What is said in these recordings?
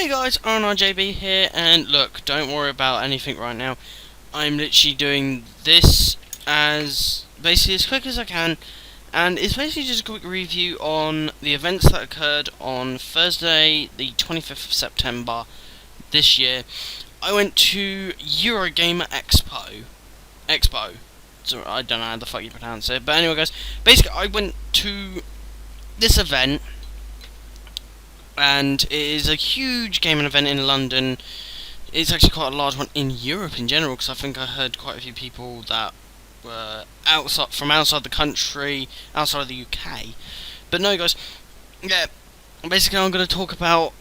Hey guys, RNRJB here, and look, don't worry about anything right now. I'm literally doing this as basically as quick as I can, and it's basically just a quick review on the events that occurred on Thursday, the 25th of September this year. I went to Eurogamer Expo. So I don't know how the fuck you pronounce it, but anyway, guys, basically I went to this event. And it is a huge gaming event in London. It's actually quite a large one in Europe in general, because I think I heard quite a few people that were from outside the country, outside of the UK. But no, guys, yeah, basically I'm going to talk about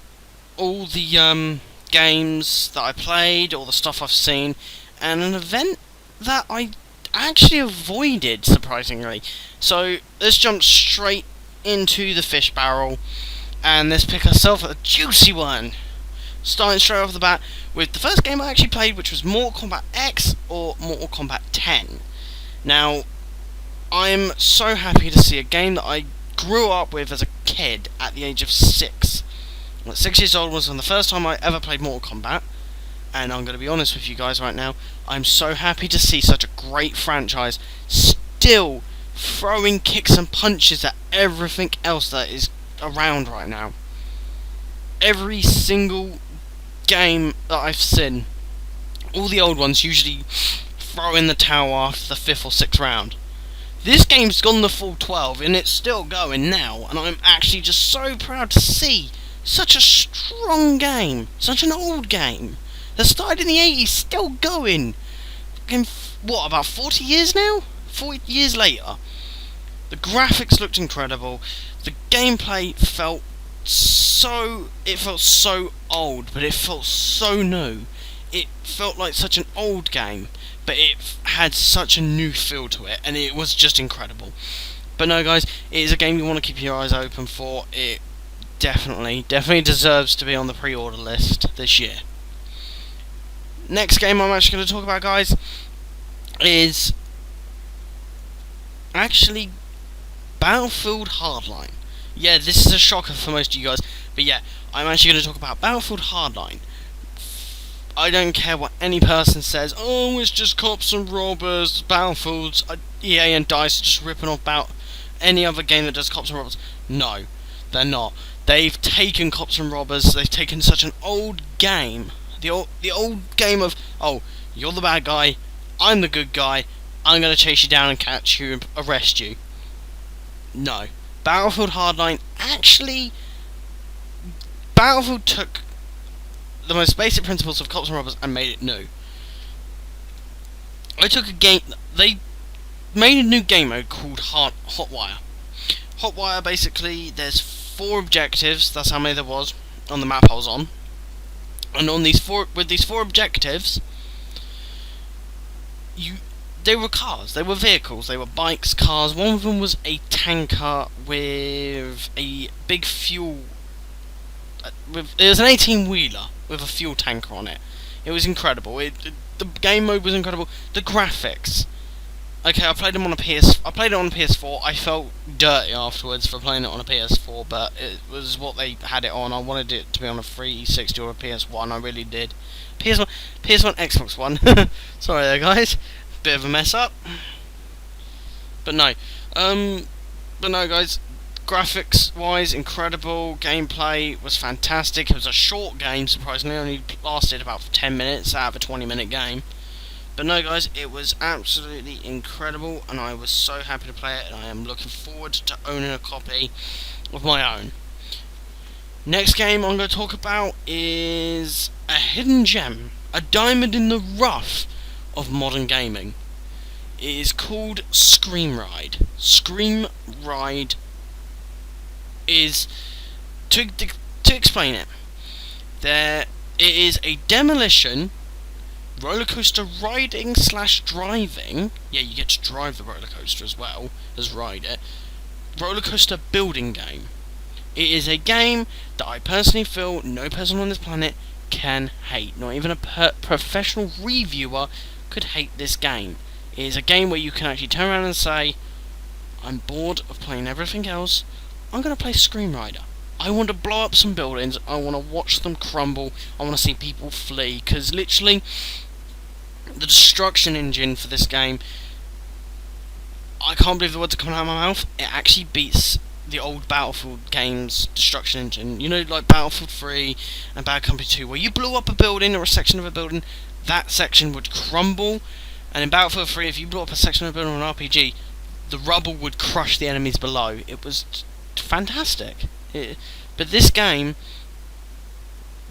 all the games that I played, all the stuff I've seen, and an event that I actually avoided, surprisingly. So let's jump straight into the fish barrel. And let's pick ourselves a juicy one. Starting straight off the bat with the first game I actually played, which was Mortal Kombat X or Mortal Kombat 10. Now, I'm so happy to see a game that I grew up with as a kid at the age of 6. At 6 years old was the first time I ever played Mortal Kombat. And I'm going to be honest with you guys right now, I'm so happy to see such a great franchise still throwing kicks and punches at everything else that is around right now. Every single game that I've seen, all the old ones usually throw in the towel after the 5th or 6th round. This game's gone the full 12 and it's still going now, and I'm actually just so proud to see such a strong game, such an old game that started in the 80s, still going. What, about 40 years now? 40 years later. The graphics looked incredible. The gameplay felt so old, but it felt so new. It felt like such an old game, but it had such a new feel to it, and it was just incredible. But no, guys, it is a game you want to keep your eyes open for. It definitely deserves to be on the pre-order list this year. Next game I'm actually going to talk about, guys, is actually Battlefield Hardline. Yeah, this is a shocker for most of you guys, but yeah, I'm actually going to talk about Battlefield Hardline. I don't care what any person says, oh, it's just cops and robbers, Battlefield's, EA and DICE are just ripping off about any other game that does cops and robbers. No, they're not. They've taken cops and robbers, they've taken such an old game, the old game of, oh, you're the bad guy, I'm the good guy, I'm going to chase you down and catch you and arrest you. No. Battlefield Hardline, actually, Battlefield took the most basic principles of cops and robbers and made it new. They made a new game mode called Hotwire. Hotwire, basically, there's 4 objectives, that's how many there was on the map I was on. And on these four objectives, they were cars, they were vehicles, they were bikes, cars. One of them was a tanker with a big fuel. It was an 18-wheeler with a fuel tanker on it. It was incredible. The game mode was incredible. The graphics. Okay, I played it on a PS4. I felt dirty afterwards for playing it on a PS4, but it was what they had it on. I wanted it to be on a 360 or a PS1. I really did. PS1, Xbox One. Sorry there, guys. Bit of a mess up, but no, guys, graphics wise incredible, gameplay was fantastic. It was a short game, surprisingly, only lasted about 10 minutes out of a 20-minute game. But no, guys, it was absolutely incredible, and I was so happy to play it, and I am looking forward to owning a copy of my own. Next game I'm going to talk about is a hidden gem, a diamond in the rough of modern gaming. It is called Scream Ride. Scream Ride is, to explain it, it is a demolition roller coaster riding / driving. Yeah, you get to drive the roller coaster as well as ride it. Roller coaster building game. It is a game that I personally feel no person on this planet can hate. Not even a professional reviewer could hate this game. It is a game where you can actually turn around and say, I'm bored of playing everything else, I'm going to play Scream Rider. I want to blow up some buildings, I want to watch them crumble, I want to see people flee, because literally, the destruction engine for this game, I can't believe the words are coming out of my mouth, it actually beats the old Battlefield games destruction engine. You know, like Battlefield 3 and Bad Company 2, where you blew up a building or a section of a building, that section would crumble, and in Battlefield 3, if you blew up a section of a building on an RPG, the rubble would crush the enemies below. It was fantastic. But this game,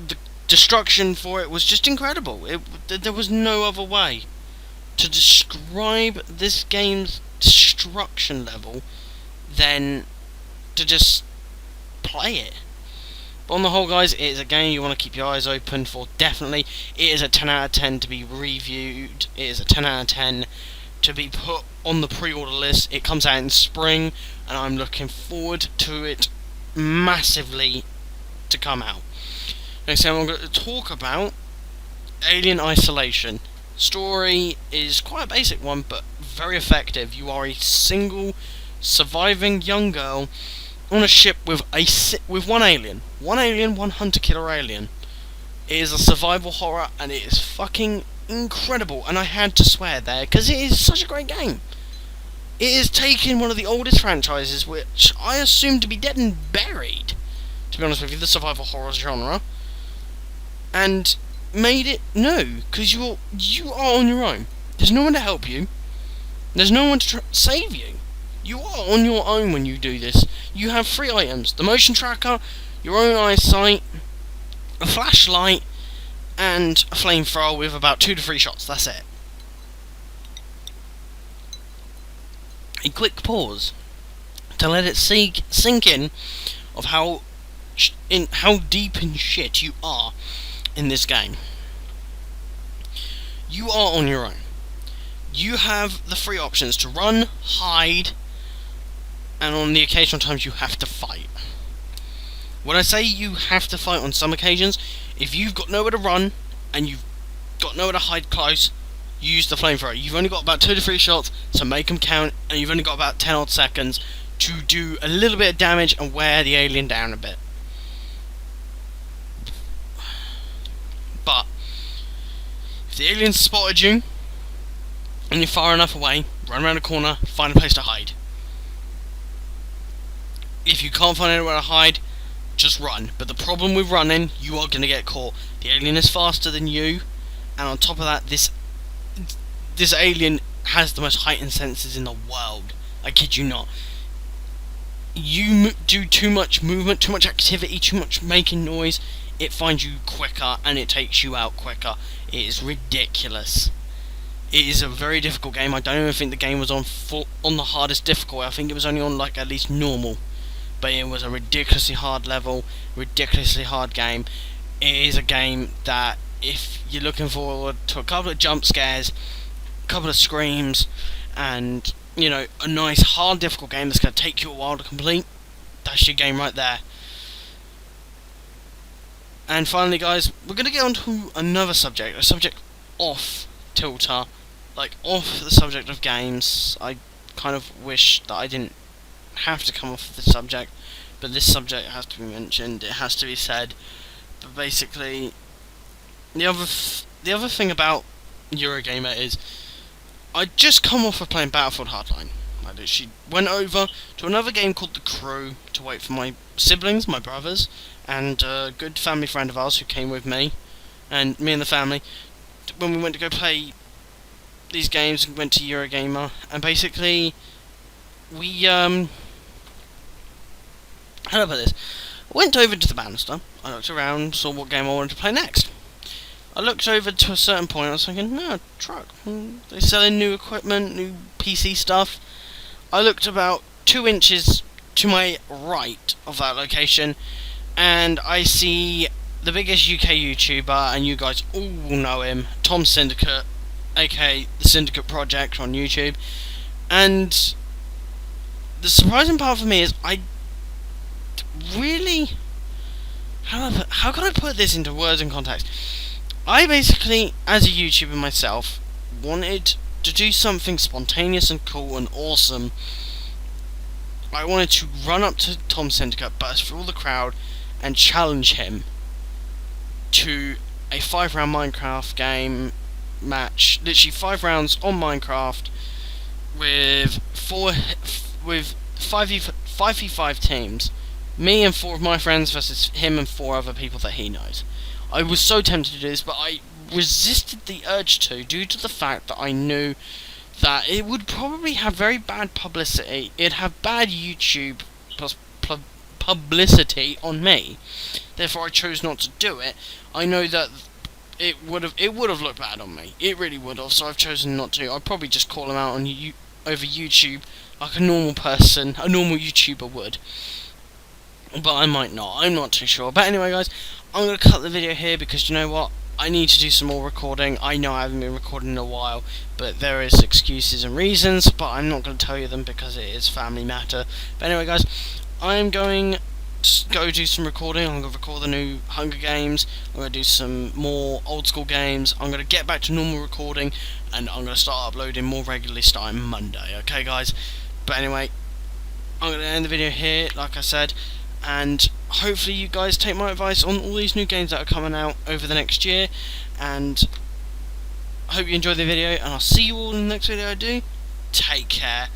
the destruction for it was just incredible. There was no other way to describe this game's destruction level than to just play it. But on the whole, guys, it is a game you want to keep your eyes open for, definitely. It is a 10 out of 10 to be reviewed. It is a 10 out of 10 to be put on the pre-order list. It comes out in spring, and I'm looking forward to it massively to come out. Next time I'm going to talk about Alien Isolation. Story is quite a basic one, but very effective. You are a single surviving young girl on a ship with one alien, one hunter-killer alien. It is a survival horror, and it is fucking incredible. And I had to swear there because it is such a great game. It is taking one of the oldest franchises, which I assume to be dead and buried, to be honest with you, the survival horror genre, and made it new, because you are on your own. There's no one to help you. There's no one to save you. You are on your own when you do this. You have 3 items: the motion tracker, your own eyesight, a flashlight, and a flamethrower with about 2 to 3 shots. That's it. A quick pause to let it sink in of how deep in shit you are in this game. You are on your own. You have the 3 options to run, hide, and on the occasional times you have to fight. When I say you have to fight on some occasions, if you've got nowhere to run and you've got nowhere to hide close, use the flamethrower. You've only got about 2 to 3 shots, so make them count, and you've only got about 10 odd seconds to do a little bit of damage and wear the alien down a bit. But if the alien spotted you and you're far enough away, run around a corner, find a place to hide. If you can't find anywhere to hide, just run. But the problem with running, you are going to get caught. The alien is faster than you, and on top of that, this alien has the most heightened senses in the world. I kid you not. You do too much movement, too much activity, too much making noise, it finds you quicker and it takes you out quicker. It is ridiculous. It is a very difficult game. I don't even think the game was on the hardest difficulty. I think it was only on like at least normal. But it was a ridiculously hard level, ridiculously hard game. It is a game that if you're looking forward to a couple of jump scares, a couple of screams, and you know, a nice hard difficult game that's going to take you a while to complete, that's your game right there. And finally, guys, we're going to get on to another subject, a subject off tilter, like off the subject of games. I kind of wish that I didn't have to come off of this subject, but this subject has to be mentioned, it has to be said. But basically, the other thing about Eurogamer is, I'd just come off of playing Battlefield Hardline. I literally went over to another game called The Crew to wait for my siblings, my brothers, and a good family friend of ours who came with me, and me and the family, when we went to go play these games, we went to Eurogamer, and basically, we, how do I put this? I went over to the banister, I looked around, saw what game I wanted to play next. I looked over to a certain point, I was thinking, no, truck, they're selling new equipment, new PC stuff. I looked about 2 inches to my right of that location, and I see the biggest UK YouTuber, and you guys all know him, Tom Syndicate, aka the Syndicate Project on YouTube. And the surprising part for me is I really, how can I put this into words and context? I basically, as a YouTuber myself, wanted to do something spontaneous and cool and awesome I wanted to run up to Tom Syndicate, burst through all the crowd, and challenge him to a 5-round Minecraft game match. Literally 5 rounds on Minecraft with 5v5 teams. Me and 4 of my friends versus him and 4 other people that he knows. I was so tempted to do this, but I resisted the urge to, due to the fact that I knew that it would probably have very bad publicity. It'd have bad YouTube publicity on me. Therefore, I chose not to do it. I know that it would have looked bad on me. It really would have. So I've chosen not to. I'd probably just call him out on over YouTube like a normal person, a normal YouTuber would. But I might not. I'm not too sure. But anyway, guys, I'm gonna cut the video here because you know what? I need to do some more recording. I know I haven't been recording in a while, but there is excuses and reasons, but I'm not going to tell you them because it is family matter. But anyway, guys, I'm going to go do some recording. I'm going to record the new Hunger Games. I'm going to do some more old school games. I'm going to get back to normal recording, and I'm going to start uploading more regularly starting Monday. Okay, guys? But anyway, I'm going to end the video here, like I said. And hopefully you guys take my advice on all these new games that are coming out over the next year. And I hope you enjoyed the video, and I'll see you all in the next video I do. Take care.